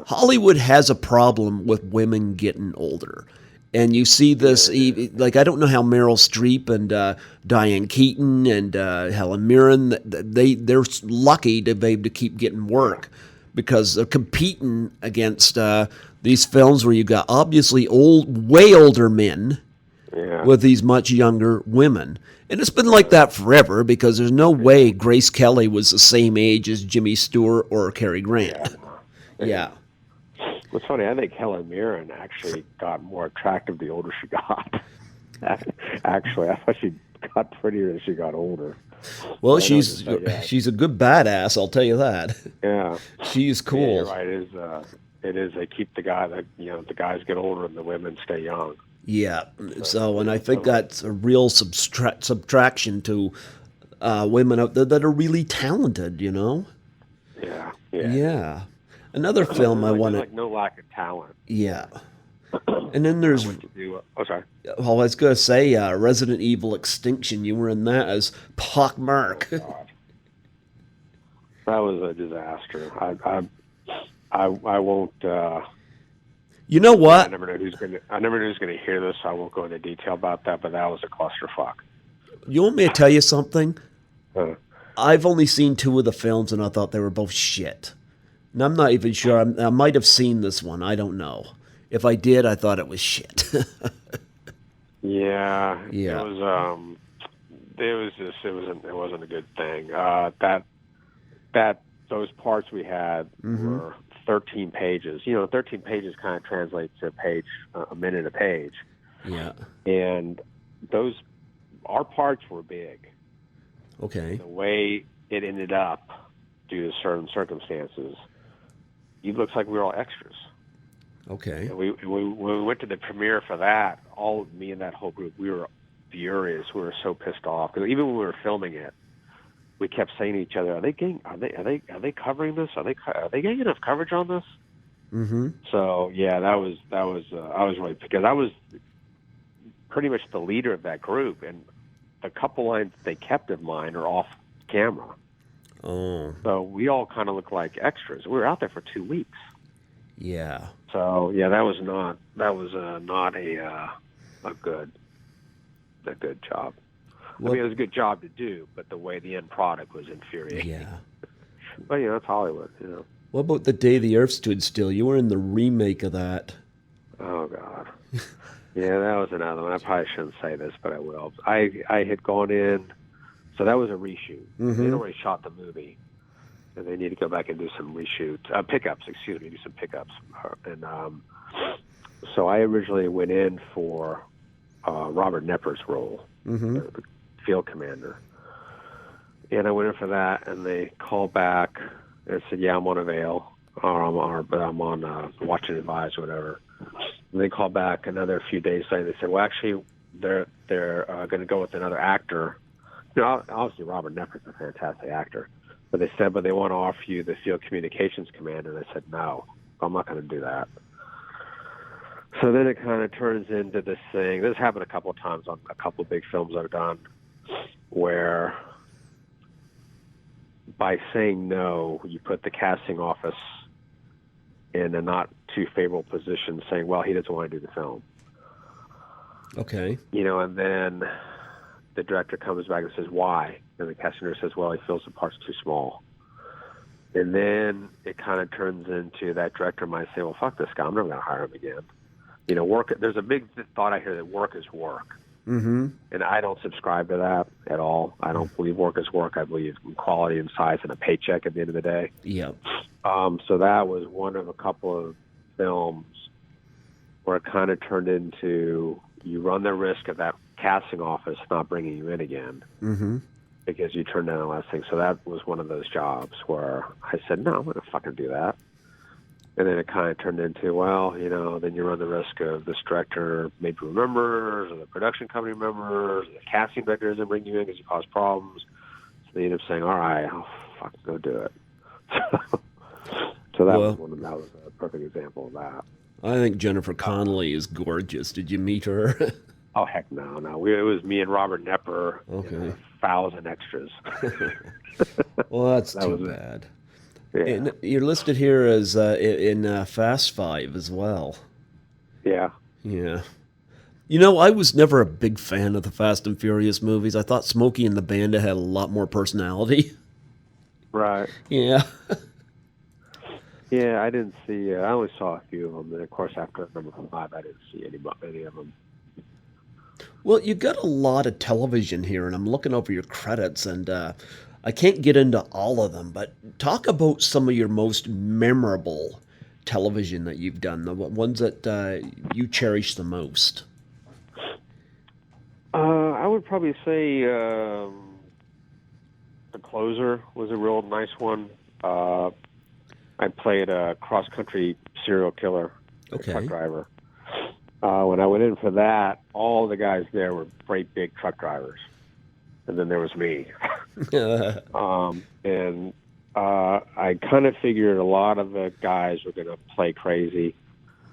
Hollywood has a problem with women getting older. And you see this, I don't know how Meryl Streep and Diane Keaton and Helen Mirren, they're lucky to be able to keep getting work because they're competing against these films where you got obviously way older men with these much younger women. And it's been like that forever because there's no way Grace Kelly was the same age as Jimmy Stewart or Cary Grant. Yeah. What's funny, I think Helen Mirren actually got more attractive the older she got. Actually, I thought she got prettier as she got older. Well, she's a good badass, I'll tell you that. Yeah. She's cool. Yeah, you're right. It is. They keep the guys get older and the women stay young. Yeah. So, and I think that's a real subtraction to women out there that are really talented, Yeah. Yeah. Another film I want to... no lack of talent. Yeah. And then there's... sorry. Oh, I was going to say Resident Evil Extinction. You were in that as Pock Mark. Oh, God. That was a disaster. I won't... You know what? I never know who's going to hear this, so I won't go into detail about that, but that was a clusterfuck. You want me to tell you something? I've only seen 2 of the films, and I thought they were both shit. And I'm not even sure. I might have seen this one. I don't know. If I did, I thought it was shit. Yeah. It wasn't a good thing. Those parts we had were 13 pages. 13 pages kind of translates to a minute a page. Yeah. And our parts were big. Okay. The way it ended up, due to certain circumstances, it looks like we were all extras. Okay. And when we went to the premiere for that, me and that whole group, we were furious. We were so pissed off because even when we were filming it, we kept saying to each other, "Are they covering this? Are they getting enough coverage on this?" Mm-hmm. So yeah, I was really, because I was pretty much the leader of that group, and a couple lines they kept of mine are off camera. Oh. So we all kind of looked like extras. We were out there for 2 weeks. Yeah. So yeah, that was not a good job. Well, I mean, it was a good job to do, but the way the end product was infuriating. yeah. But it's Hollywood, What about The Day the Earth Stood Still? You were in the remake of that. Oh God. Yeah, that was another one. I probably shouldn't say this, but I will. I had gone in, so that was a reshoot. Mm-hmm. They'd already shot the movie, and they need to go back and do some pickups. Excuse me, do some pickups. And so I originally went in for Robert Knepper's role, Mm-hmm. the field commander, and I went in for that. And they called back and said, "Yeah, I'm on avail, but I'm on watch and advise, or whatever." And they called back another few days later. They said, "Well, actually, they're going to go with another actor." Obviously, Robert Knepper's a fantastic actor, but they said, "But they want to offer you the field communications commander." And I said, "No, I'm not going to do that." So then it kind of turns into this thing. This happened a couple of times on a couple of big films I've done, where by saying no, you put the casting office in a not too favorable position, saying, "Well, he doesn't want to do the film." Okay. And then the director comes back and says, "Why?" And the casting director says, "Well, he feels the part's too small." And then it kind of turns into that director might say, "Well, fuck this guy. I'm never going to hire him again." Work. There's a big thought I hear that work is work. Mm-hmm. And I don't subscribe to that at all. I don't believe work is work. I believe in quality and size and a paycheck at the end of the day. Yep. So that was one of a couple of films where it kind of turned into, you run the risk of that casting office not bringing you in again, Mm-hmm. because you turned down the last thing. So that was one of those jobs where I said, "No, I'm going to fucking do that." And then it kind of turned into, well, then you run the risk of this director maybe remembers, or the production company remembers, or the casting director doesn't bring you in because you cause problems. So they end up saying, "All right, I'll fucking go do it." So that was a perfect example of that. I think Jennifer Connelly is gorgeous. Did you meet her? Oh, heck no. It was me and Robert Knepper, Okay. 1,000 extras. Well, that's That too was it. bad. Yeah. And you're listed here as in Fast Five as well. Yeah. Yeah. I was never a big fan of the Fast and Furious movies. I thought Smokey and the Bandit had a lot more personality. Right. Yeah. Yeah, I didn't see. I only saw a few of them, and of course, after number 5, I didn't see any of them. Well, you got a lot of television here, and I'm looking over your credits, and I can't get into all of them, but talk about some of your most memorable television that you've done, the ones that you cherish the most. I would probably say The Closer was a real nice one. I played a cross-country serial killer, Okay. truck driver. When I went in for that, all the guys there were great big truck drivers, and then there was me. And I kind of figured a lot of the guys were going to play crazy,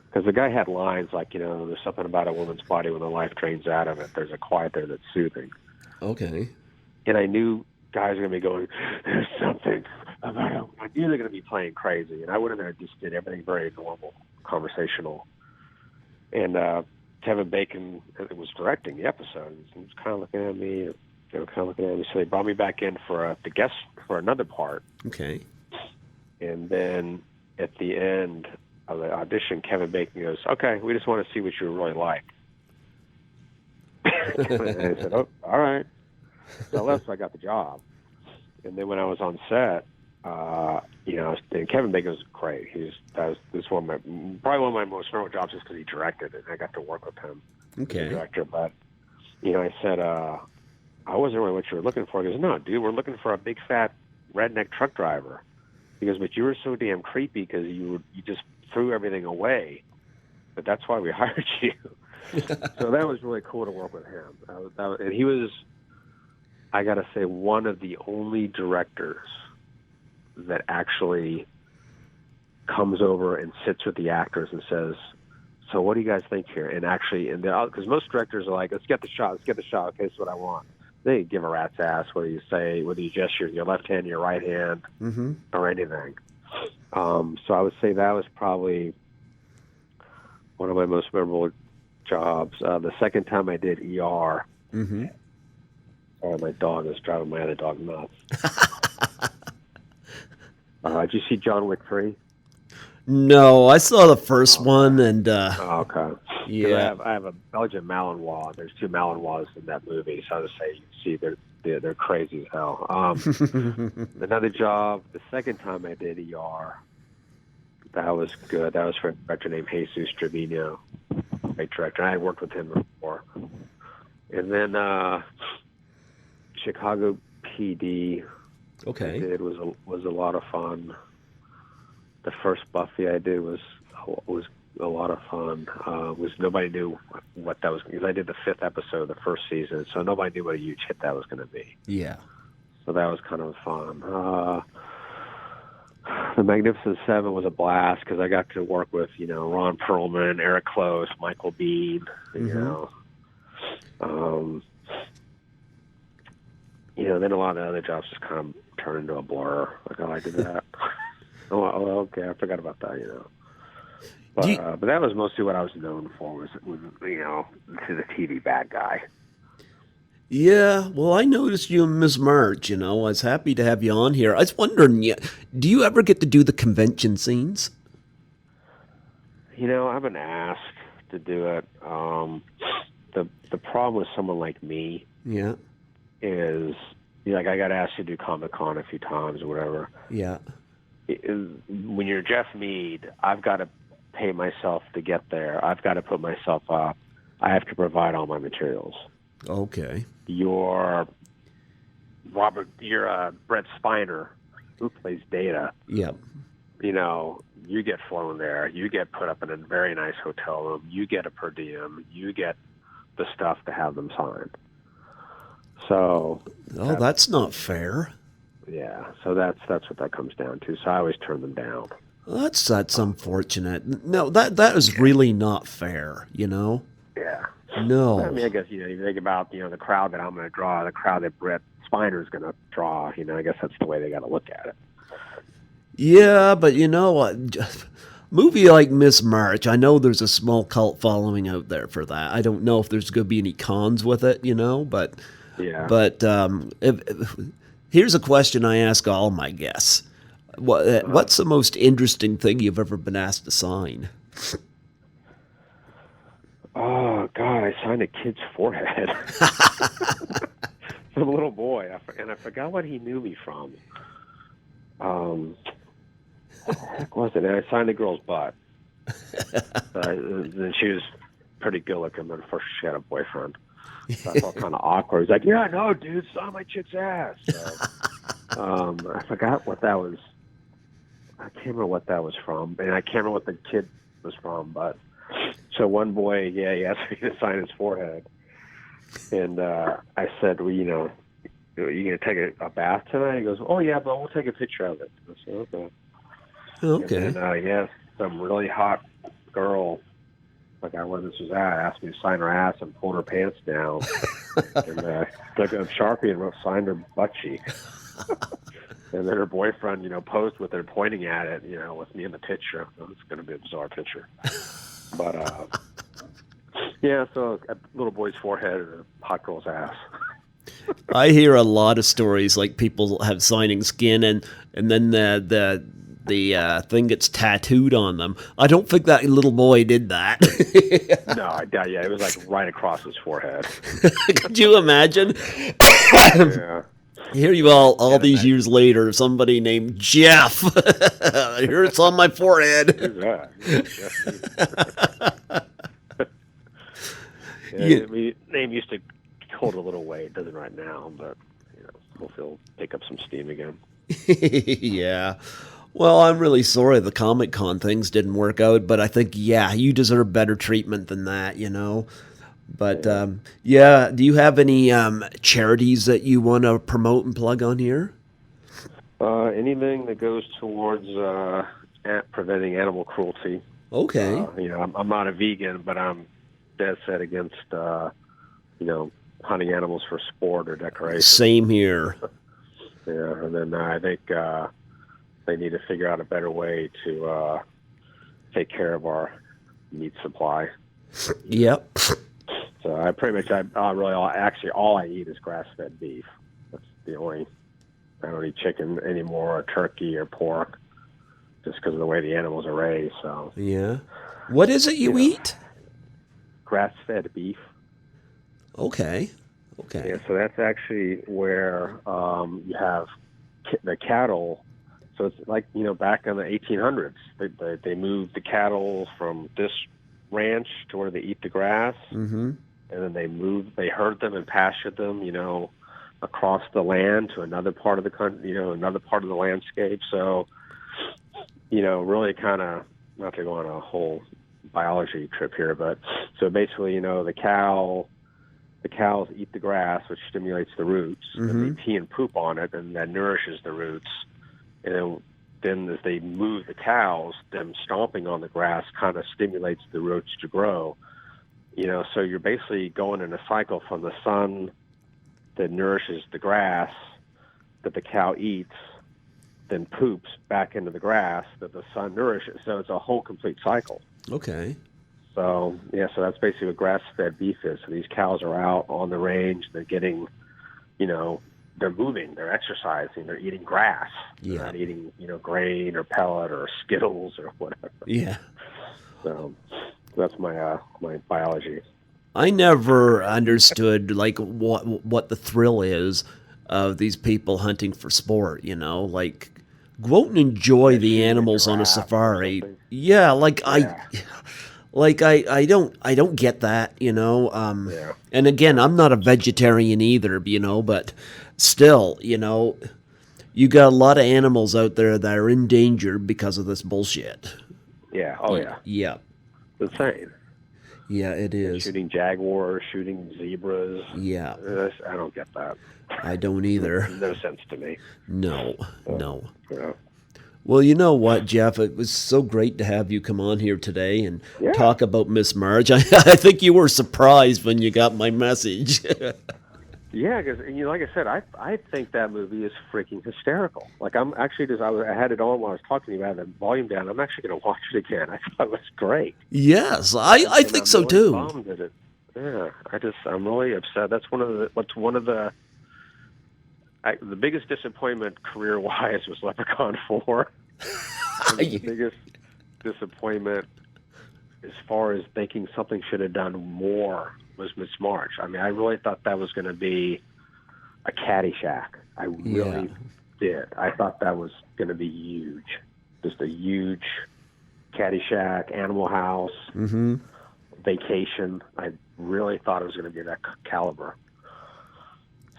because the guy had lines like, "There's something about a woman's body when the life drains out of it. There's a quiet there that's soothing." Okay. And I knew guys were going to be going, "There's something about it." I knew they were going to be playing crazy, and I went in there and just did everything very normal, conversational. And Kevin Bacon was directing the episode. He was kind of looking at me. They were kind of looking at me. So they brought me back in for the guest for another part. Okay. And then at the end of the audition, Kevin Bacon goes, "Okay, we just want to see what you're really like." And I said, "Oh, all right." So I left, so I got the job. And then when I was on set, and Kevin Bacon was great. That was probably one of my most memorable jobs, just because he directed it, and I got to work with him. Okay. As a director. But I said, I wasn't really what you were looking for. He goes, no, dude, we're looking for a big fat redneck truck driver. He goes, but you were so damn creepy because you just threw everything away. But that's why we hired you. So that was really cool to work with him. And he was, I got to say, one of the only directors that actually comes over and sits with the actors and says, so what do you guys think here? And actually, because most directors are like, let's get the shot. Okay, this is what I want. They give a rat's ass whether you gesture with your left hand, your right hand, or anything. So I would say that was probably one of my most memorable jobs. The second time I did ER, my dog is driving my other dog nuts. Did you see John Wick 3? No, I saw the first one, and okay. yeah, I have a Belgian Malinois. There's 2 Malinois in that movie, so I would say you see they're crazy as hell. Another job, the second time I did ER, that was good. That was for a director named Jesus Trevino, great director. I had worked with him before. And then Chicago PD, okay, I did was a lot of fun. The first Buffy I did was a lot of fun. Nobody knew what that was, because I did the 5th episode of the first season, so nobody knew what a huge hit that was going to be. Yeah. So that was kind of fun. The Magnificent Seven was a blast because I got to work with, Ron Perlman, Eric Close, Michael Bean, then a lot of the other jobs just kind of turned into a blur. Like, oh, I did that. Oh, okay, I forgot about that, But that was mostly what I was known for, was to the TV bad guy. Yeah, well, I noticed you and Ms. March, I was happy to have you on here. I was wondering, do you ever get to do the convention scenes? I've been asked to do it. The problem with someone like me is, I got asked to do Comic-Con a few times or whatever. Yeah. When you're Geoff Meed, I've got to pay myself to get there. I've got to put myself up. I have to provide all my materials. Okay. You're Brett Spiner, who plays Data. Yep. You get flown there. You get put up in a very nice hotel room. You get a per diem. You get the stuff to have them signed. So. That's not fair. Yeah, so that's what that comes down to. So I always turn them down. That's unfortunate. No, that is really not fair, Yeah. No. I mean, I guess, you think about, the crowd that I'm going to draw, the crowd that Brett Spiner's going to draw, I guess that's the way they got to look at it. Yeah, but movie like Miss March, I know there's a small cult following out there for that. I don't know if there's going to be any cons with it, but... Yeah. But here's a question I ask all my guests. What's the most interesting thing you've ever been asked to sign? Oh, God, I signed a kid's forehead. Some little boy, and I forgot what he knew me from. What the heck was it? And I signed a girl's butt. And she was pretty good looking, but first she had a boyfriend. So I felt kind of awkward. He's like, yeah, no, dude, sign my chick's ass. So, I forgot what that was. I can't remember what that was from, and I can't remember what the kid was from. But so one boy, he asked me to sign his forehead, and I said, well, are you going to take a bath tonight? He goes, oh yeah, but we'll take a picture of it. I said, okay. Okay. And then, some really hot girl, like I where this was at, asked me to sign her ass and pulled her pants down, and took a Sharpie and signed her butt cheek. And then her boyfriend, posed with her, pointing at it, with me in the picture. It's going to be a bizarre picture. But, so a little boy's forehead and a hot girl's ass. I hear a lot of stories like people have signing skin and then the thing gets tattooed on them. I don't think that little boy did that. No, it was like right across his forehead. Could you imagine? Yeah. Here you all these years later, somebody named Geoff. Here it's on my forehead. Who's that? Name used to hold a little weight. It doesn't right now, but hopefully it'll pick up some steam again. Yeah. Well, I'm really sorry the Comic Con things didn't work out, but I think, you deserve better treatment than that, But, do you have any charities that you want to promote and plug on here? Anything that goes towards preventing animal cruelty. Okay. I'm not a vegan, but I'm dead set against, hunting animals for sport or decoration. Same here. Yeah, and then I think they need to figure out a better way to take care of our meat supply. Yep. So I pretty much, all I eat is grass-fed beef. That's the only. I don't eat chicken anymore, or turkey, or pork, just because of the way the animals are raised. So. Yeah. What is it you eat? Grass-fed beef. Okay. Yeah, so that's actually where you have the cattle. So it's like, back in the 1800s, they moved the cattle from this ranch to where they eat the grass. Mm-hmm. And then they herd them and pastured them, across the land to another part of the country, another part of the landscape. So, really kind of, not to go on a whole biology trip here, but so basically, the cows eat the grass, which stimulates the roots, and they pee and poop on it, and that nourishes the roots. And then as they move the cows, them stomping on the grass kind of stimulates the roots to grow. So you're basically going in a cycle from the sun that nourishes the grass that the cow eats, then poops back into the grass that the sun nourishes. So it's a whole complete cycle. Okay. So that's basically what grass-fed beef is. So these cows are out on the range. They're getting, they're moving, they're exercising, they're eating grass. Yeah. They're not eating, grain or pellet or Skittles or whatever. Yeah. So that's my biology. I never understood what the thrill is of these people hunting for sport. Like go out and enjoy the animals on a safari. Yeah, I don't get that. And again, I'm not a vegetarian either. But still, you got a lot of animals out there that are in danger because of this bullshit. Yeah. Oh yeah. Yeah. It's insane. Yeah, it is. Shooting jaguars, shooting zebras. Yeah. I don't get that. I don't either. No sense to me. No. Yeah. Well, you know what, Geoff? It was so great to have you come on here today and talk about Miss Marge. I think you were surprised when you got my message. Yeah, because like I said, I think that movie is freaking hysterical. Like I'm actually I had it on while I was talking to you, I had the volume down. I'm actually going to watch it again. I thought it was great. Yes, I think so really too. Bummed at it. Yeah, I'm really upset. That's one of the biggest disappointment career-wise was Leprechaun 4. The biggest disappointment as far as thinking something should have done more was Miss March. I mean, I really thought that was going to be a Caddyshack. I really did. I thought that was going to be huge. Just a huge Caddyshack, Animal House, Vacation. I really thought it was going to be that caliber.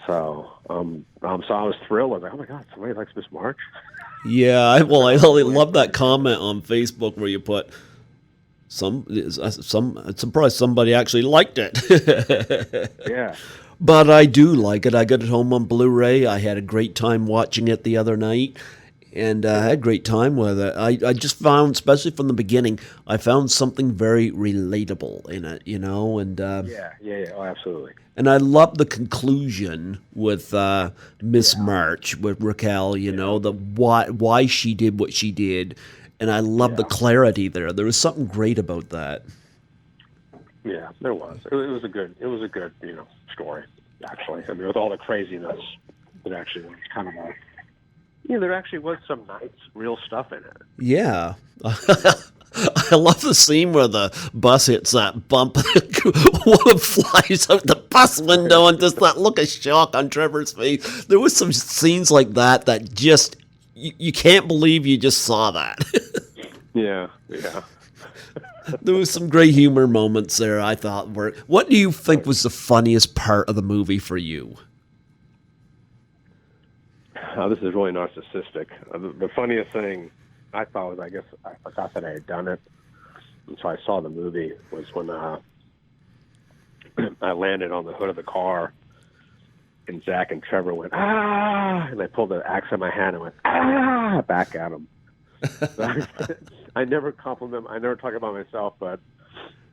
So, I was thrilled. I was like, oh my God, somebody likes Miss March. Yeah, I love that comment on Facebook where you put I'm surprised somebody actually liked it. Yeah. But I do like it. I got it home on Blu-ray. I had a great time watching it the other night, and I had a great time with it. I just found, especially from the beginning, I found something very relatable in it, and oh, absolutely. And I love the conclusion with Miss March, with Raquel, the why she did what she did. And I love the clarity there. There was something great about that. Yeah, there was. It was a good, story, actually. I mean, with all the craziness, it actually was kind of there actually was some nice, real stuff in it. Yeah. I love the scene where the bus hits that bump. One flies out the bus window and just that look of shock on Trevor's face. There was some scenes like that just, you can't believe you just saw that. Yeah. There was some great humor moments there, I thought. What do you think was the funniest part of the movie for you? This is really narcissistic. The funniest thing I thought was, I guess I forgot that I had done it. And so I saw the movie, was when I landed on the hood of the car, and Zach and Trevor went, ah, and I pulled the axe in my hand and went, ah, back at them. I never compliment, I never talk about myself, but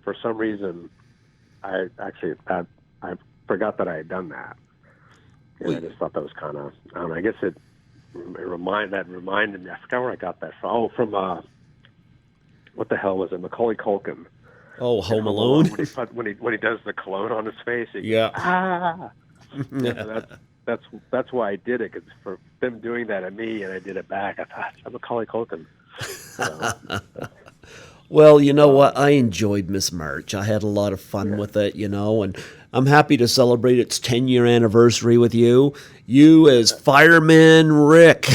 for some reason, I forgot that I had done that. And I just thought that was kind of, I guess it reminded me, I forgot where I got that from. Oh, from, what the hell was it? Macaulay Culkin. Oh, Home Alone? When he does the cologne on his face, he yeah. goes, ah. Yeah, that's why I did it, because for them doing that at me and I did it back, I thought, I'm Macaulay Culkin. So, well, you know what? I enjoyed Miss March. I had a lot of fun with it, and I'm happy to celebrate its 10-year anniversary with you. You as Fireman Rick.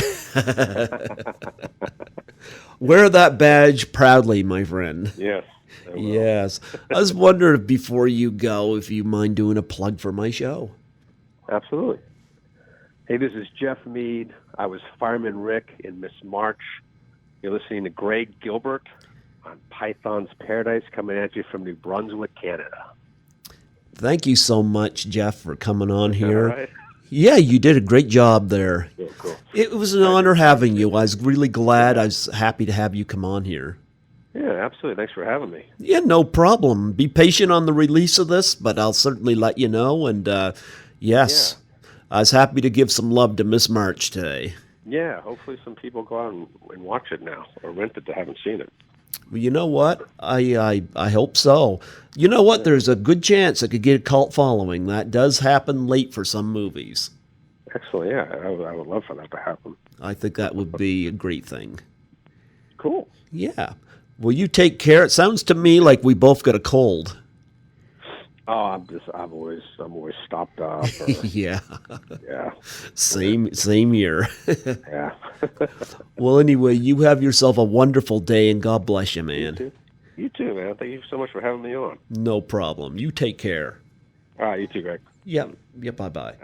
Wear that badge proudly, my friend. Yes. Yes. I was wondering, before you go, if you mind doing a plug for my show. Absolutely. Hey, this is Geoff Meed. I was Fireman Rick in Miss March. You're listening to Greg Gilbert on Python's Paradise, coming at you from New Brunswick, Canada. Thank you so much, Geoff, for coming on here. All right. Yeah, you did a great job there. Cool. It was an honor having you. I was really glad. I was happy to have you come on here. Yeah, absolutely. Thanks for having me. Yeah, no problem. Be patient on the release of this, but I'll certainly let you know. And yes, I was happy to give some love to Miss March today. Yeah, hopefully some people go out and watch it now, or rent it that haven't seen it. Well, you know what? I hope so. You know what? There's a good chance it could get a cult following. That does happen late for some movies. Excellent. Yeah, I would love for that to happen. I think that would be a great thing. Cool. Yeah. Well, you take care. It sounds to me like we both got a cold. Oh, I'm always stopped up. Or, yeah. Yeah. Same year. Yeah. Well, anyway, you have yourself a wonderful day, and God bless you, man. You too, man. Thank you so much for having me on. No problem. You take care. All right, you too, Greg. Yep. Bye-bye.